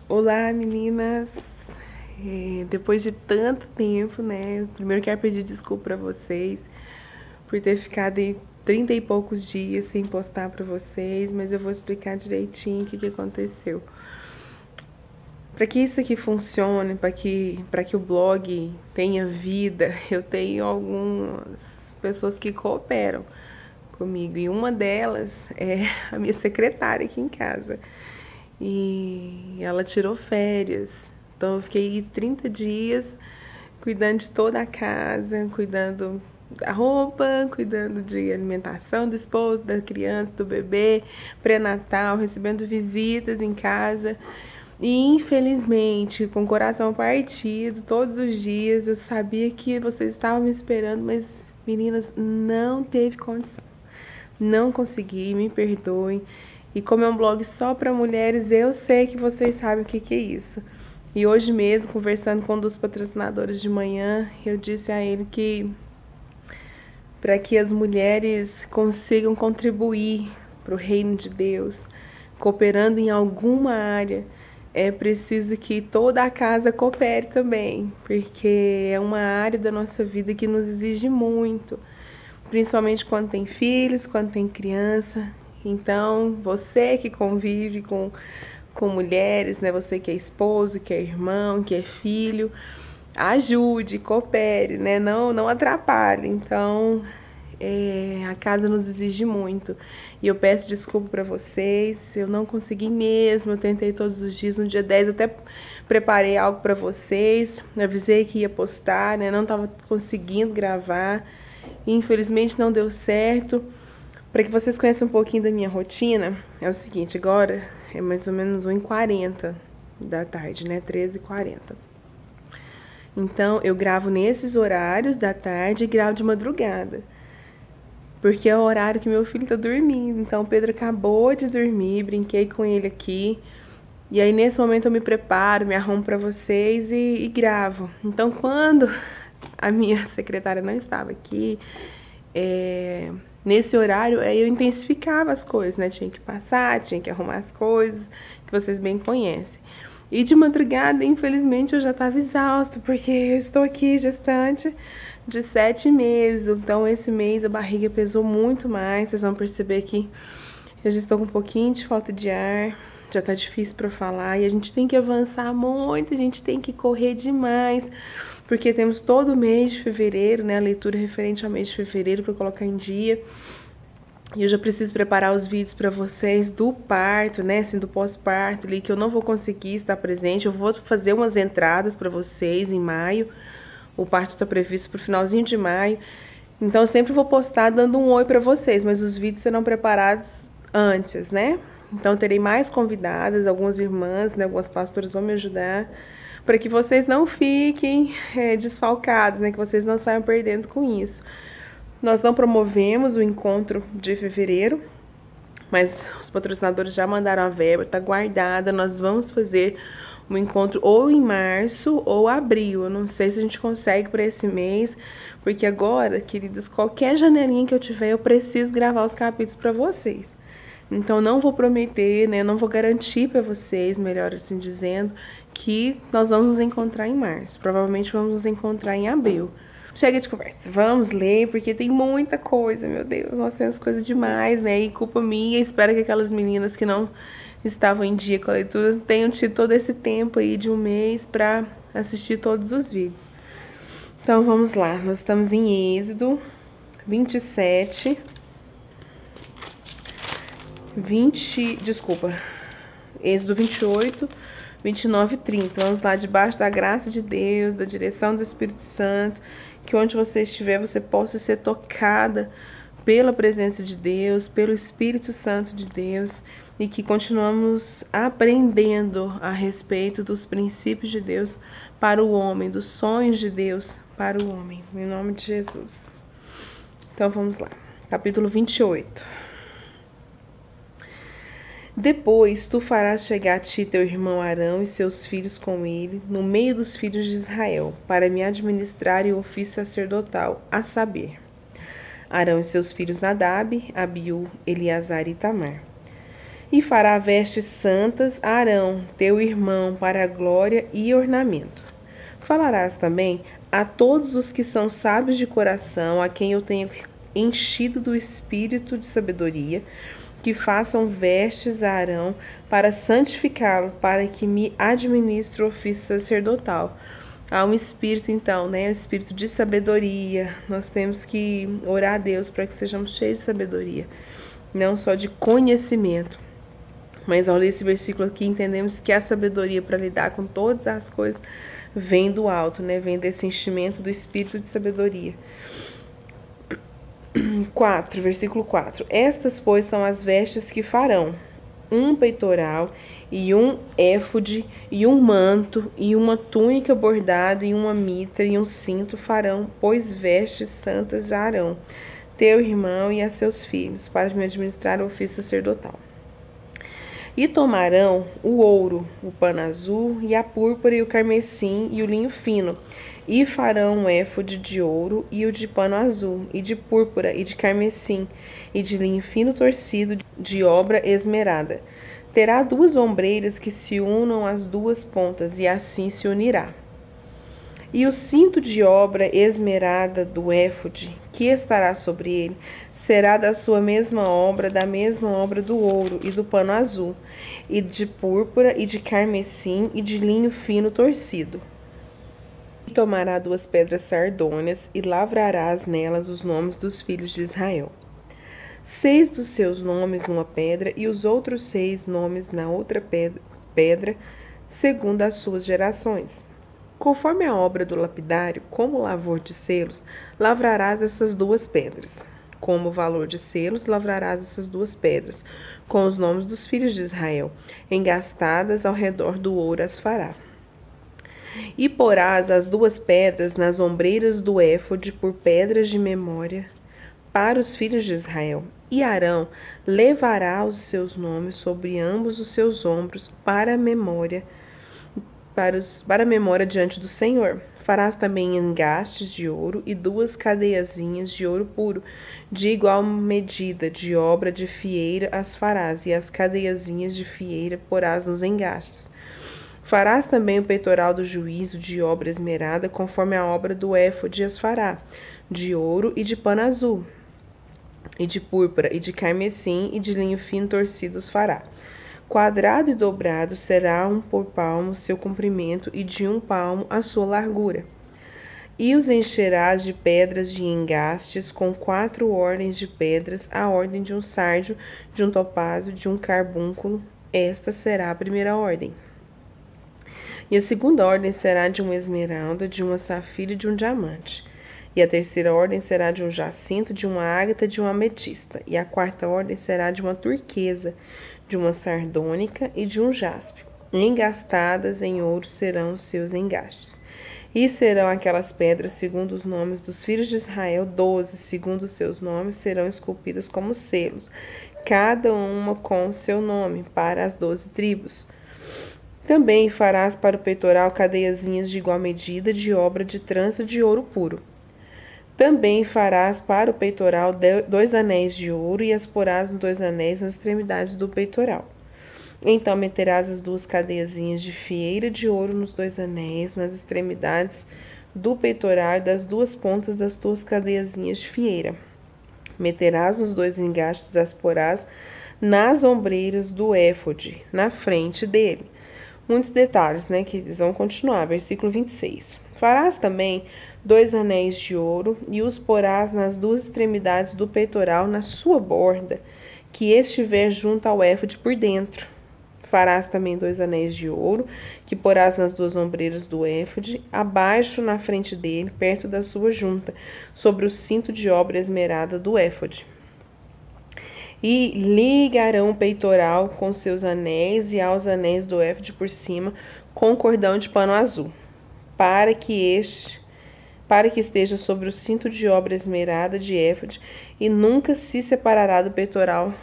Olá, meninas! Depois de tanto tempo, né? Eu primeiro quero pedir desculpa pra vocês por ter ficado aí 30 e poucos dias sem postar pra vocês, mas eu vou explicar direitinho o que aconteceu. Para que isso aqui funcione, para que o blog tenha vida, eu tenho algumas pessoas que cooperam comigo e uma delas é a minha secretária aqui em casa. E ela tirou férias. Então eu fiquei 30 dias cuidando de toda a casa, cuidando da roupa, cuidando de alimentação do esposo, da criança, do bebê, pré-natal, recebendo visitas em casa. E infelizmente, com o coração partido, todos os dias, eu sabia que vocês estavam me esperando, mas meninas, não teve condição. Não consegui, me perdoem. E como é um blog só para mulheres, eu sei que vocês sabem o que é isso. E hoje mesmo, conversando com um dos patrocinadores de manhã, eu disse a ele que para que as mulheres consigam contribuir para o reino de Deus, cooperando em alguma área, é preciso que toda a casa coopere também, porque é uma área da nossa vida que nos exige muito, principalmente quando tem filhos, quando tem criança. Então, você que convive com mulheres, né? Você que é esposo, que é irmão, que é filho, ajude, coopere, né? Não atrapalhe. Então, a casa nos exige muito. E eu peço desculpa para vocês, eu não consegui mesmo, eu tentei todos os dias. No dia 10 eu até preparei algo para vocês, avisei que ia postar, né? Não estava conseguindo gravar. Infelizmente não deu certo. Para que vocês conheçam um pouquinho da minha rotina, é o seguinte, agora é mais ou menos 1h40 da tarde, né? 13h40. Então, eu gravo nesses horários da tarde e gravo de madrugada. Porque é o horário que meu filho tá dormindo. Então, o Pedro acabou de dormir, brinquei com ele aqui. E aí, nesse momento, eu me preparo, me arrumo para vocês e gravo. Então, quando a minha secretária não estava aqui, nesse horário, eu intensificava as coisas, né? Tinha que passar, tinha que arrumar as coisas, que vocês bem conhecem. E de madrugada, infelizmente, eu já estava exausta, porque eu estou aqui gestante de 7 meses. Então, esse mês a barriga pesou muito mais. Vocês vão perceber que eu já estou com um pouquinho de falta de ar, já tá difícil para falar. E a gente tem que avançar muito, a gente tem que correr demais, porque temos todo o mês de fevereiro, né? A leitura referente ao mês de fevereiro para colocar em dia. E eu já preciso preparar os vídeos para vocês do parto, né, assim, do pós-parto ali, que eu não vou conseguir estar presente. Eu vou fazer umas entradas para vocês em maio. O parto está previsto para o finalzinho de maio. Então eu sempre vou postar dando um oi para vocês, mas os vídeos serão preparados antes, né? Então terei mais convidadas, algumas irmãs, né, algumas pastoras vão me ajudar, para que vocês não fiquem desfalcados, né, que vocês não saiam perdendo com isso. Nós não promovemos o encontro de fevereiro, mas os patrocinadores já mandaram a verba, está guardada. Nós vamos fazer um encontro ou em março ou abril. Eu não sei se a gente consegue para esse mês, porque agora, queridas, qualquer janelinha que eu tiver, eu preciso gravar os capítulos para vocês. Então, não vou prometer, né? Não vou garantir para vocês, melhor assim dizendo, que nós vamos nos encontrar em março. Provavelmente vamos nos encontrar em abril. Chega de conversa, vamos ler, porque tem muita coisa, meu Deus, nós temos coisa demais, né? E culpa minha, espero que aquelas meninas que não estavam em dia com a leitura tenham tido todo esse tempo aí de um mês para assistir todos os vídeos. Então vamos lá, nós estamos em Êxodo 27, Êxodo 28, 29 e 30. Vamos lá, debaixo da graça de Deus, da direção do Espírito Santo, que onde você estiver, você possa ser tocada pela presença de Deus, pelo Espírito Santo de Deus, e que continuamos aprendendo a respeito dos princípios de Deus para o homem, dos sonhos de Deus para o homem, em nome de Jesus. Então vamos lá, capítulo 28. Depois tu farás chegar a ti teu irmão Arão e seus filhos com ele, no meio dos filhos de Israel, para me administrarem o ofício sacerdotal, a saber, Arão e seus filhos Nadab, Abiú, Eleazar e Itamar. E fará vestes santas a Arão, teu irmão, para a glória e ornamento. Falarás também a todos os que são sábios de coração, a quem eu tenho enchido do espírito de sabedoria, que façam vestes a Arão para santificá-lo, para que me administre o ofício sacerdotal. Há um espírito, então, né? Um espírito de sabedoria. Nós temos que orar a Deus para que sejamos cheios de sabedoria, não só de conhecimento. Mas ao ler esse versículo aqui, entendemos que a sabedoria para lidar com todas as coisas vem do alto, né? Vem desse enchimento do espírito de sabedoria. 4, versículo 4. Estas, pois, são as vestes que farão: um peitoral, e um éfode, e um manto, e uma túnica bordada, e uma mitra, e um cinto farão, pois vestes santas a Arão, teu irmão, e a seus filhos, para me administrar o ofício sacerdotal. E tomarão o ouro, o pano azul, e a púrpura, e o carmesim, e o linho fino, e farão um éfode de ouro, e o de pano azul, e de púrpura, e de carmesim, e de linho fino torcido, de obra esmerada. Terá 2 ombreiras que se unam às 2 pontas, e assim se unirá. E o cinto de obra esmerada do éfode, que estará sobre ele, será da sua mesma obra do ouro e do pano azul, e de púrpura, e de carmesim, e de linho fino torcido. E tomará 2 pedras sardônias, e lavrarás nelas os nomes dos filhos de Israel. 6 dos seus nomes numa pedra, e os outros 6 nomes na outra pedra, segundo as suas gerações. Conforme a obra do lapidário, como lavor de selos, lavrarás essas 2 pedras. Como valor de selos, lavrarás essas 2 pedras, com os nomes dos filhos de Israel, engastadas ao redor do ouro as fará. E porás as 2 pedras nas ombreiras do éfode por pedras de memória para os filhos de Israel. E Arão levará os seus nomes sobre ambos os seus ombros para a memória diante do Senhor. Farás também engastes de ouro e 2 cadeiazinhas de ouro puro, de igual medida, de obra de fieira as farás, e as cadeiazinhas de fieira porás nos engastes. Farás também o peitoral do juízo de obra esmerada, conforme a obra do éfode as fará, de ouro e de pano azul, e de púrpura, e de carmesim, e de linho fino torcido os fará. Quadrado e dobrado será 1 por palmo seu comprimento, e de 1 palmo a sua largura. E os encherás de pedras de engastes, com 4 ordens de pedras, a ordem de um sárdio, de um topázio, de um carbúnculo. Esta será a primeira ordem. E a segunda ordem será de uma esmeralda, de uma safira e de um diamante. E a terceira ordem será de um jacinto, de uma ágata e de uma ametista. E a quarta ordem será de uma turquesa, de uma sardônica e de um jaspe. Engastadas em ouro serão os seus engastes. E serão aquelas pedras segundo os nomes dos filhos de Israel, 12, segundo os seus nomes, serão esculpidas como selos, cada uma com o seu nome, para as 12 tribos. Também farás para o peitoral cadeiazinhas de igual medida, de obra de trança de ouro puro. Também farás para o peitoral 2 anéis de ouro, e as porás nos 2 anéis nas extremidades do peitoral. Então meterás as 2 cadeiazinhas de fieira de ouro nos 2 anéis, nas extremidades do peitoral, das 2 pontas das 2 cadeiazinhas de fieira. Meterás nos 2 engastes, as porás nas ombreiras do éfode, na frente dele. Muitos detalhes, né, que eles vão continuar. Versículo 26. Farás também 2 anéis de ouro, e os porás nas 2 extremidades do peitoral, na sua borda, que estiver junto ao éfode por dentro. Farás também 2 anéis de ouro, que porás nas 2 ombreiras do éfode, abaixo na frente dele, perto da sua junta, sobre o cinto de obra esmerada do éfode. E ligarão o peitoral com seus anéis, e aos anéis do éfode por cima, com cordão de pano azul, para que esteja sobre o cinto de obra esmerada de éfode, e nunca se separará do peitoral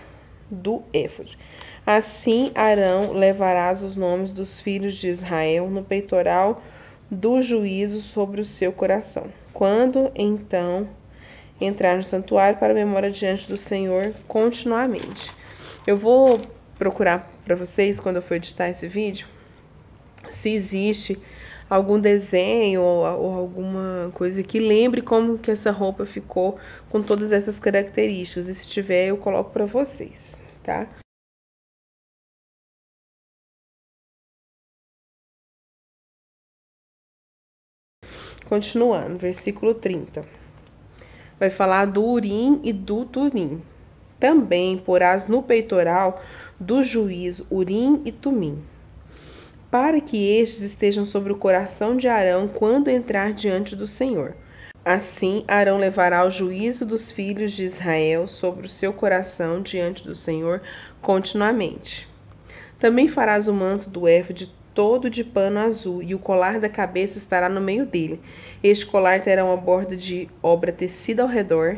do éfode. Assim, Arão levarás os nomes dos filhos de Israel no peitoral do juízo sobre o seu coração. Quando, então, entrar no santuário para a memória diante do Senhor continuamente. Eu vou procurar para vocês quando eu for editar esse vídeo se existe algum desenho ou alguma coisa que lembre como que essa roupa ficou com todas essas características. E se tiver, eu coloco para vocês, tá? Continuando, versículo 30. Vai falar do Urim e do Tumim. Também porás no peitoral do juízo Urim e Tumim, para que estes estejam sobre o coração de Arão quando entrar diante do Senhor. Assim, Arão levará o juízo dos filhos de Israel sobre o seu coração diante do Senhor continuamente. Também farás o manto do éfode todo de pano azul, e o colar da cabeça estará no meio dele. Este colar terá uma borda de obra tecida ao redor,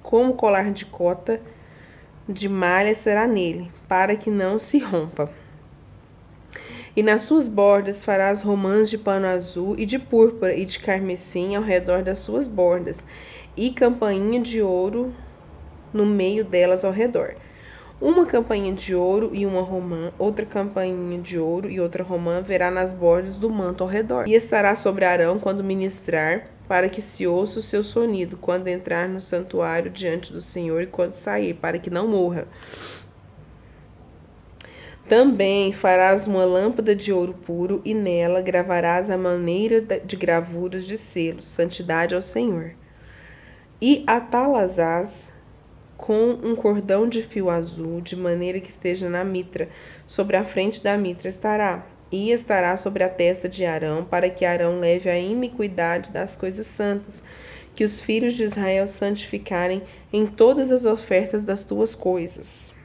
como colar de cota de malha será nele, para que não se rompa. E nas suas bordas farás romãs de pano azul e de púrpura e de carmesim ao redor das suas bordas, e campainha de ouro no meio delas ao redor. Uma campainha de ouro e uma romã, outra campainha de ouro e outra romã verá nas bordas do manto ao redor. E estará sobre Arão quando ministrar, para que se ouça o seu sonido, quando entrar no santuário diante do Senhor e quando sair, para que não morra. Também farás uma lâmpada de ouro puro, e nela gravarás a maneira de gravuras de selos, santidade ao Senhor. E atalazás com um cordão de fio azul, de maneira que esteja na mitra. Sobre a frente da mitra estará, e estará sobre a testa de Arão, para que Arão leve a iniquidade das coisas santas, que os filhos de Israel santificarem em todas as ofertas das tuas coisas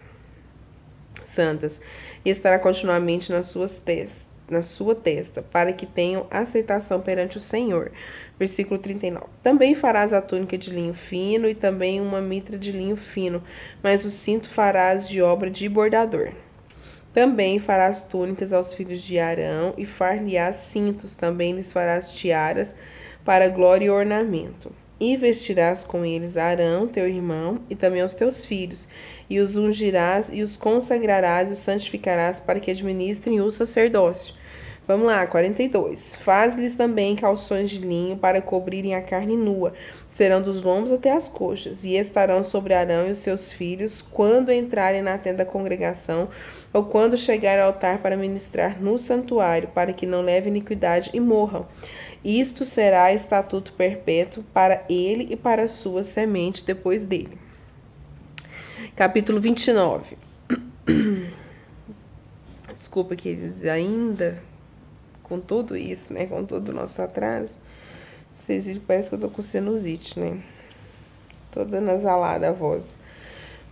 santas, e estará continuamente na sua testa, para que tenham aceitação perante o Senhor. Versículo 39. Também farás a túnica de linho fino e também uma mitra de linho fino, mas o cinto farás de obra de bordador. Também farás túnicas aos filhos de Arão e far-lhe-ás cintos, também lhes farás tiaras para glória e ornamento. E vestirás com eles Arão, teu irmão, e também os teus filhos, e os ungirás e os consagrarás e os santificarás para que administrem o sacerdócio. Vamos lá, 42. Faz-lhes também calções de linho para cobrirem a carne nua, serão dos lombos até as coxas, e estarão sobre Arão e os seus filhos quando entrarem na tenda da congregação, ou quando chegar ao altar para ministrar no santuário, para que não leve iniquidade e morram. Isto será estatuto perpétuo para ele e para a sua semente depois dele. Capítulo 29. Desculpa, queridos, ainda com tudo isso, né? Com todo o nosso atraso, vocês viram que parece que eu tô com sinusite, né? Toda nasalada a voz.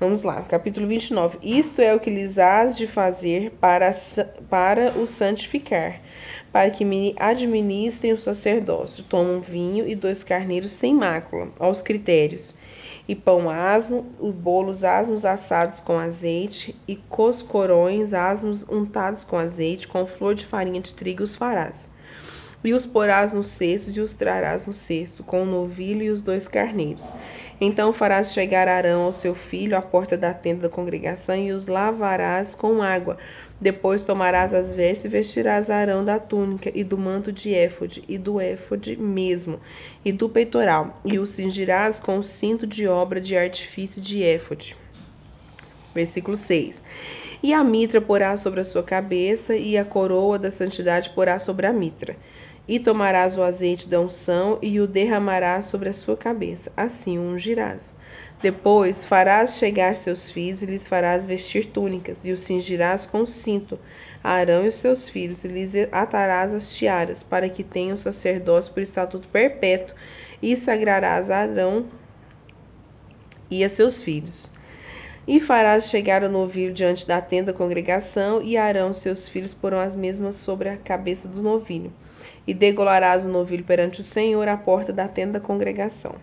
Vamos lá, capítulo 29. Isto é o que lhes hás de fazer para o santificar, para que me administrem o sacerdócio. Tomam vinho e 2 carneiros sem mácula, aos critérios, e pão asmo, bolos asmos assados com azeite, e coscorões asmos untados com azeite, com flor de farinha de trigo os farás. E os porás no cesto, e os trarás no cesto, com o novilho e os 2 carneiros. Então farás chegar Arão ao seu filho à porta da tenda da congregação, e os lavarás com água. Depois tomarás as vestes e vestirás Arão da túnica e do manto de éfode, e do éfode mesmo, e do peitoral, e o cingirás com o cinto de obra de artifício de éfode. Versículo 6. E a mitra porá sobre a sua cabeça, e a coroa da santidade porá sobre a mitra. E tomarás o azeite da unção, e o derramarás sobre a sua cabeça, assim o ungirás. Depois farás chegar seus filhos, e lhes farás vestir túnicas, e os cingirás com cinto, a Arão e os seus filhos, e lhes atarás as tiaras, para que tenham sacerdócio por estatuto perpétuo, e sagrarás a Arão e a seus filhos. E farás chegar o novilho diante da tenda da congregação, e Arão e seus filhos porão as mesmas sobre a cabeça do novilho. E degolarás o novilho perante o Senhor à porta da tenda da congregação.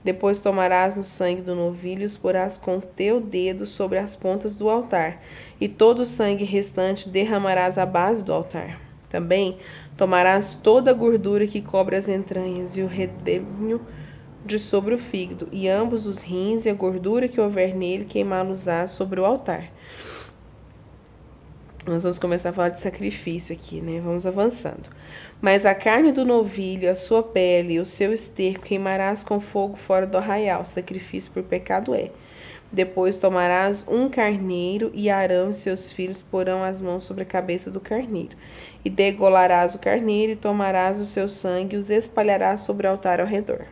Depois tomarás no sangue do novilho e os porás com teu dedo sobre as pontas do altar, e todo o sangue restante derramarás à base do altar. Também tomarás toda a gordura que cobre as entranhas e o redemoinho de sobre o fígado, e ambos os rins e a gordura que houver nele queimá-los-ás sobre o altar. Nós vamos começar a falar de sacrifício aqui, né? Vamos avançando. Mas a carne do novilho, a sua pele, o seu esterco queimarás com fogo fora do arraial. Sacrifício por pecado é. Depois tomarás um carneiro, e Arão e seus filhos porão as mãos sobre a cabeça do carneiro. E degolarás o carneiro, e tomarás o seu sangue, e os espalharás sobre o altar ao redor.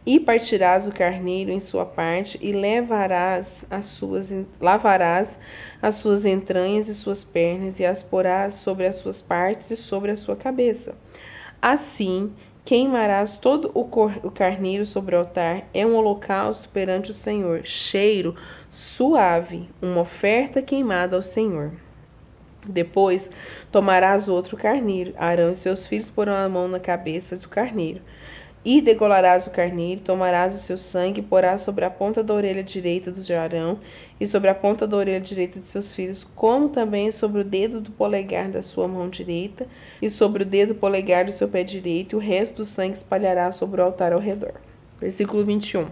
E partirás o carneiro em sua parte, e lavarás as suas entranhas e suas pernas, e as porás sobre as suas partes e sobre a sua cabeça. Assim, queimarás todo o carneiro sobre o altar, é um holocausto perante o Senhor, cheiro suave, uma oferta queimada ao Senhor. Depois tomarás outro carneiro, Arão e seus filhos porão a mão na cabeça do carneiro. E degolarás o carneiro, tomarás o seu sangue, e porás sobre a ponta da orelha direita de Arão, e sobre a ponta da orelha direita de seus filhos, como também sobre o dedo do polegar da sua mão direita, e sobre o dedo polegar do seu pé direito, e o resto do sangue espalharás sobre o altar ao redor. Versículo 21.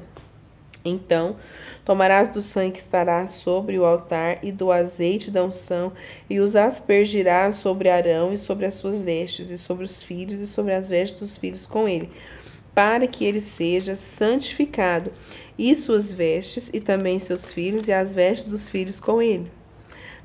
Então, tomarás do sangue que estará sobre o altar, e do azeite da unção, e os aspergirás sobre Arão e sobre as suas vestes, e sobre os filhos, e sobre as vestes dos filhos com ele, para que ele seja santificado, e suas vestes, e também seus filhos, e as vestes dos filhos com ele.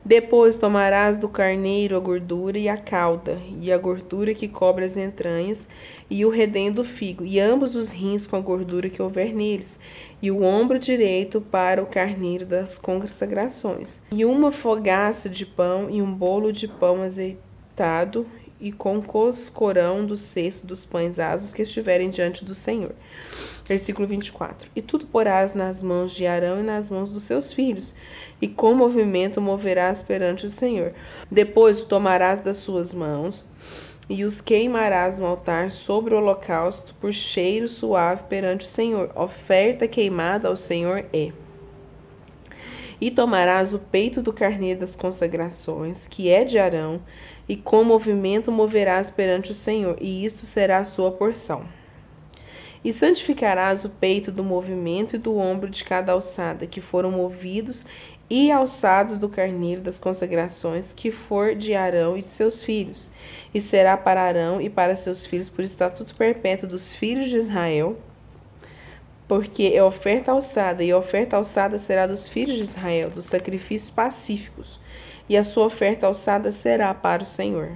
Depois tomarás do carneiro a gordura e a cauda, e a gordura que cobre as entranhas, e o redém do figo, e ambos os rins com a gordura que houver neles, e o ombro direito para o carneiro das consagrações, e uma fogaça de pão, e um bolo de pão azeitado, e com coscorão do cesto dos pães asmos que estiverem diante do Senhor. Versículo 24. E tudo porás nas mãos de Arão e nas mãos dos seus filhos, e com movimento moverás perante o Senhor. Depois o tomarás das suas mãos, e os queimarás no altar sobre o holocausto, por cheiro suave perante o Senhor. Oferta queimada ao Senhor é. E tomarás o peito do carneiro das consagrações, que é de Arão, e com movimento moverás perante o Senhor, e isto será a sua porção. E santificarás o peito do movimento e do ombro de cada alçada, que foram movidos e alçados do carneiro das consagrações, que for de Arão e de seus filhos. E será para Arão e para seus filhos por estatuto perpétuo dos filhos de Israel, porque é oferta alçada, e a oferta alçada será dos filhos de Israel, dos sacrifícios pacíficos, e a sua oferta alçada será para o Senhor.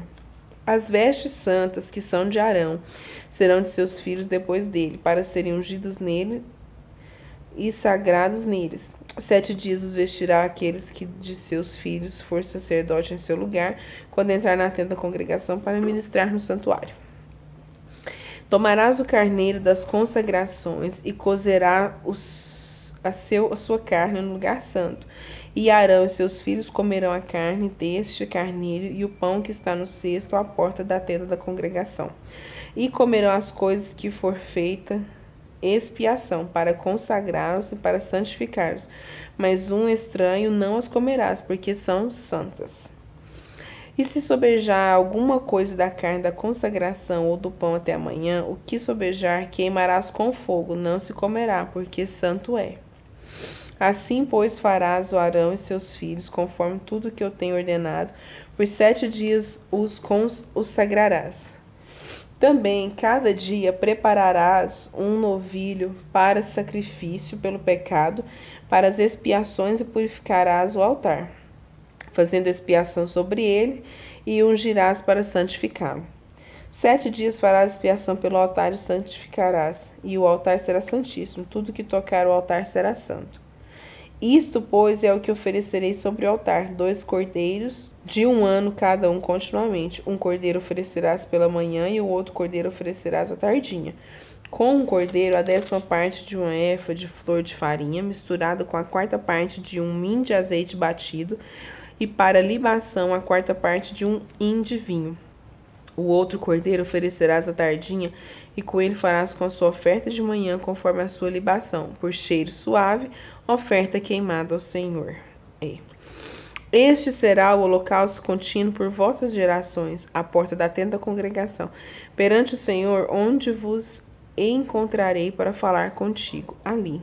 As vestes santas, que são de Arão, serão de seus filhos depois dele, para serem ungidos nele e sagrados neles. 7 dias os vestirá aqueles que de seus filhos for sacerdote em seu lugar, quando entrar na tenda da congregação para ministrar no santuário. Tomarás o carneiro das consagrações e cozerá a sua carne no lugar santo. E Arão e seus filhos comerão a carne deste carneiro e o pão que está no cesto à porta da tenda da congregação. E comerão as coisas que for feita expiação, para consagrá-los e para santificar-los. Mas um estranho não as comerás, porque são santas. E se sobejar alguma coisa da carne da consagração ou do pão até amanhã, o que sobejar queimarás com fogo, não se comerá, porque santo é. Assim, pois, farás o Arão e seus filhos, conforme tudo que eu tenho ordenado, por 7 dias os consagrarás. Também, cada dia, prepararás um novilho para sacrifício pelo pecado, para as expiações, e purificarás o altar, fazendo expiação sobre ele, e o ungirás para santificá-lo. 7 dias farás expiação pelo altar e o santificarás, e o altar será santíssimo, tudo que tocar o altar será santo. Isto, pois, é o que oferecerei sobre o altar: 2 cordeiros de 1 ano cada um continuamente. Um cordeiro oferecerás pela manhã, e o outro cordeiro oferecerás à tardinha. Com um cordeiro, a 10ª parte de uma efa de flor de farinha, misturado com a 4ª parte de um hin de azeite batido, e para libação a 4ª parte de um hin de vinho. O outro cordeiro oferecerás à tardinha, e com ele farás com a sua oferta de manhã, conforme a sua libação, por cheiro suave, oferta queimada ao Senhor. Este será o holocausto contínuo por vossas gerações, à porta da tenda da congregação, perante o Senhor, onde vos encontrarei para falar contigo, ali.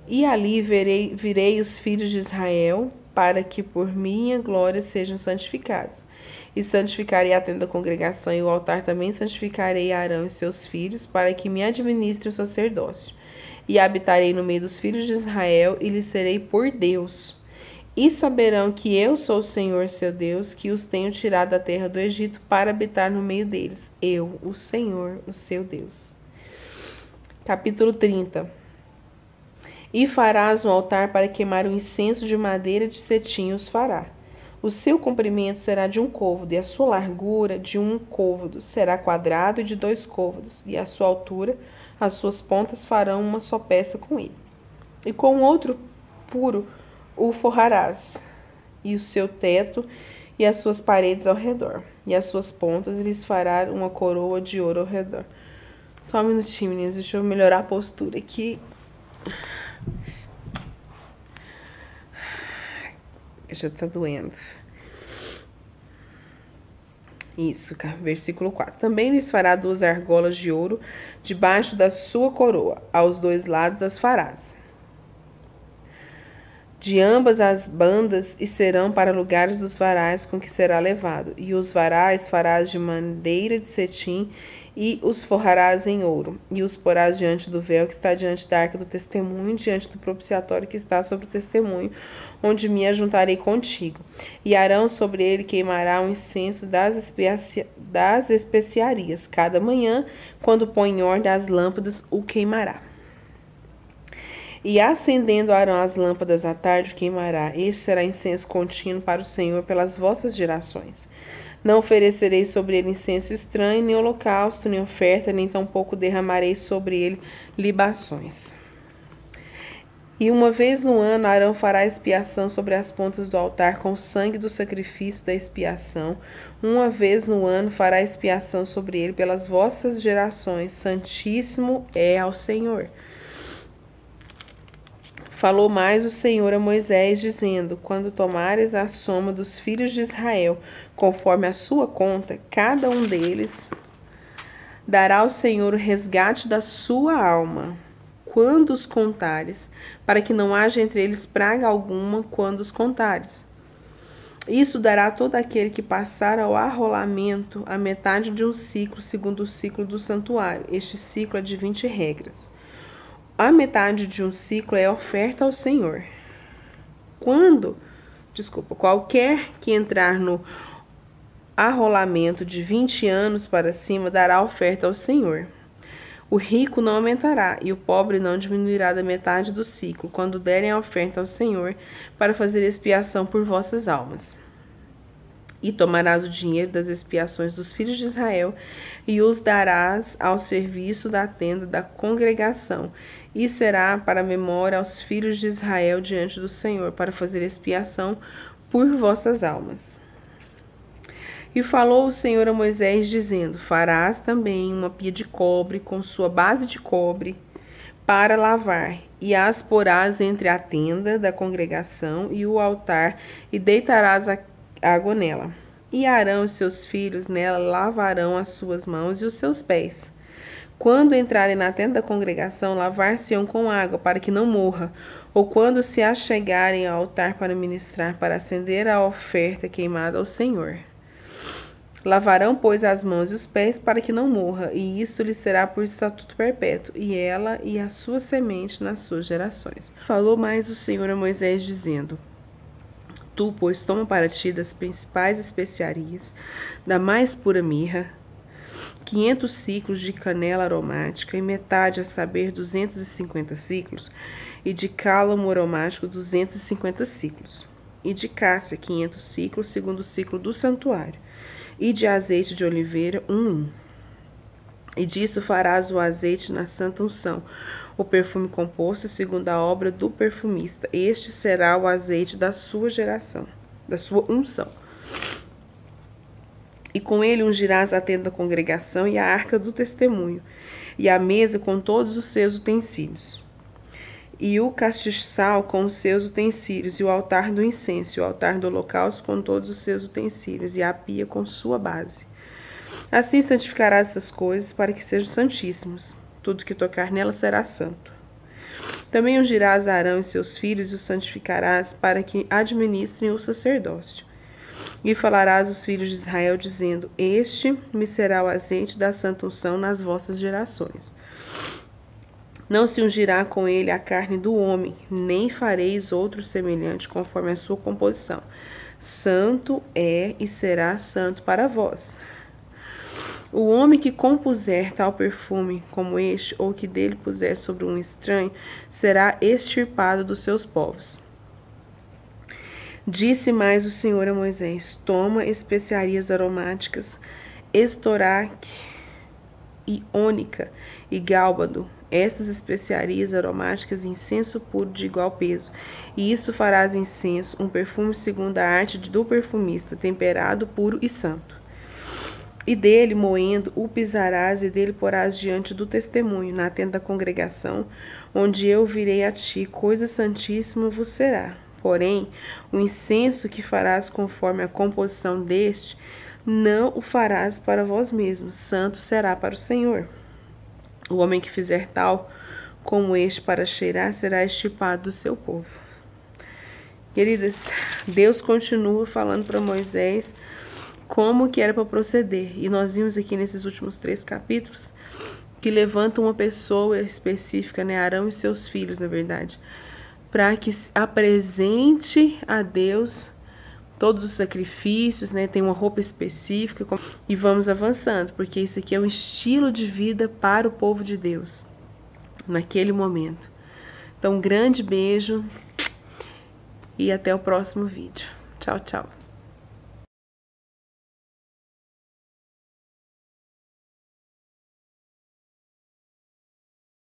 E ali virei os filhos de Israel, para que por minha glória sejam santificados. E santificarei a tenda da congregação e o altar também santificarei Arão e seus filhos, para que me administre o sacerdócio. E habitarei no meio dos filhos de Israel e lhes serei por Deus. E saberão que eu sou o Senhor seu Deus, que os tenho tirado da terra do Egito para habitar no meio deles. Eu, o Senhor, o seu Deus. Capítulo 30. E farás um altar para queimar o incenso de madeira de cetim os fará. O seu comprimento será de 1 côvado, e a sua largura de 1 côvado. Será quadrado e de 2 côvados, e a sua altura, as suas pontas farão uma só peça com ele. E com outro puro o forrarás, e o seu teto e as suas paredes ao redor, e as suas pontas lhes fará uma coroa de ouro ao redor. Só um minutinho, meninas, deixa eu melhorar a postura aqui. Já tá doendo. Isso, versículo 4. Também lhes fará 2 argolas de ouro debaixo da sua coroa, aos 2 lados as farás, de ambas as bandas, e serão para lugares dos varais com que será levado. E os varais farás de madeira de cetim, e os forrarás em ouro, e os porás diante do véu que está diante da arca do testemunho, diante do propiciatório que está sobre o testemunho, onde me ajuntarei contigo. E Arão sobre ele queimará o incenso das especiarias. Cada manhã, quando põe em ordem as lâmpadas, o queimará. E acendendo Arão as lâmpadas à tarde, o queimará. Este será incenso contínuo para o Senhor pelas vossas gerações. Não oferecerei sobre ele incenso estranho, nem holocausto, nem oferta, nem tampouco derramarei sobre ele libações. E uma vez no ano, Arão fará expiação sobre as pontas do altar com o sangue do sacrifício da expiação. Uma vez no ano fará expiação sobre ele pelas vossas gerações. Santíssimo é ao Senhor. Falou mais o Senhor a Moisés, dizendo: quando tomares a soma dos filhos de Israel, conforme a sua conta, cada um deles dará ao Senhor o resgate da sua alma, quando os contares, para que não haja entre eles praga alguma quando os contares. Isso dará a todo aquele que passar ao arrolamento a metade de um ciclo, segundo o ciclo do santuário. Este ciclo é de 20 regras. A metade de um ciclo é oferta ao Senhor. Qualquer que entrar no arrolamento de 20 anos para cima dará oferta ao Senhor. O rico não aumentará e o pobre não diminuirá da metade do ciclo, quando derem a oferta ao Senhor, para fazer expiação por vossas almas. E tomarás o dinheiro das expiações dos filhos de Israel e os darás ao serviço da tenda da congregação, e será para memória aos filhos de Israel diante do Senhor, para fazer expiação por vossas almas. E falou o Senhor a Moisés, dizendo: farás também uma pia de cobre com sua base de cobre para lavar, e as porás entre a tenda da congregação e o altar, e deitarás a água nela. E Arão e seus filhos nela lavarão as suas mãos e os seus pés. Quando entrarem na tenda da congregação, lavar-se-ão com água, para que não morra. Ou quando se achegarem ao altar para ministrar, para acender a oferta queimada ao Senhor. Lavarão, pois, as mãos e os pés, para que não morra, e isto lhe será por estatuto perpétuo, e ela e a sua semente nas suas gerações. Falou mais o Senhor a Moisés, dizendo: tu, pois, toma para ti das principais especiarias, da mais pura mirra, 500 ciclos de canela aromática, e metade, a saber, 250 ciclos, e de cálamo aromático, 250 ciclos, e de cássia, 500 ciclos, segundo o ciclo do santuário, e de azeite de oliveira, 1 E disso farás o azeite na santa unção, o perfume composto segundo a obra do perfumista. Este será o azeite da sua geração, da sua unção. E com ele ungirás a tenda da congregação e a arca do testemunho, e a mesa com todos os seus utensílios, e o castiçal com os seus utensílios, e o altar do incenso, e o altar do holocausto com todos os seus utensílios, e a pia com sua base. Assim santificarás essas coisas, para que sejam santíssimos. Tudo que tocar nela será santo. Também ungirás Arão e seus filhos e os santificarás para que administrem o sacerdócio. E falarás aos filhos de Israel, dizendo: Este me será o azeite da santa unção nas vossas gerações. Não se ungirá com ele a carne do homem, nem fareis outro semelhante conforme a sua composição. Santo é e será santo para vós. O homem que compuser tal perfume como este, ou que dele puser sobre um estranho, será extirpado dos seus povos. Disse mais o Senhor a Moisés: Toma especiarias aromáticas, estoraque e ônica e gálbado, estas especiarias aromáticas e incenso puro de igual peso. E isso farás incenso, um perfume segundo a arte do perfumista, temperado, puro e santo. E dele, moendo, o pisarás, e dele porás diante do testemunho, na tenda da congregação, onde eu virei a ti, coisa santíssima vos será. Porém, o incenso que farás conforme a composição deste, não o farás para vós mesmos, santo será para o Senhor. O homem que fizer tal como este para cheirar, será extirpado do seu povo. Queridas, Deus continua falando para Moisés como que era para proceder. E nós vimos aqui nesses últimos 3 capítulos que levanta uma pessoa específica, né, Arão e seus filhos, na verdade, para que apresente a Deus todos os sacrifícios, né, tem uma roupa específica, e vamos avançando, porque isso aqui é um estilo de vida para o povo de Deus, naquele momento. Então, um grande beijo e até o próximo vídeo. Tchau, tchau.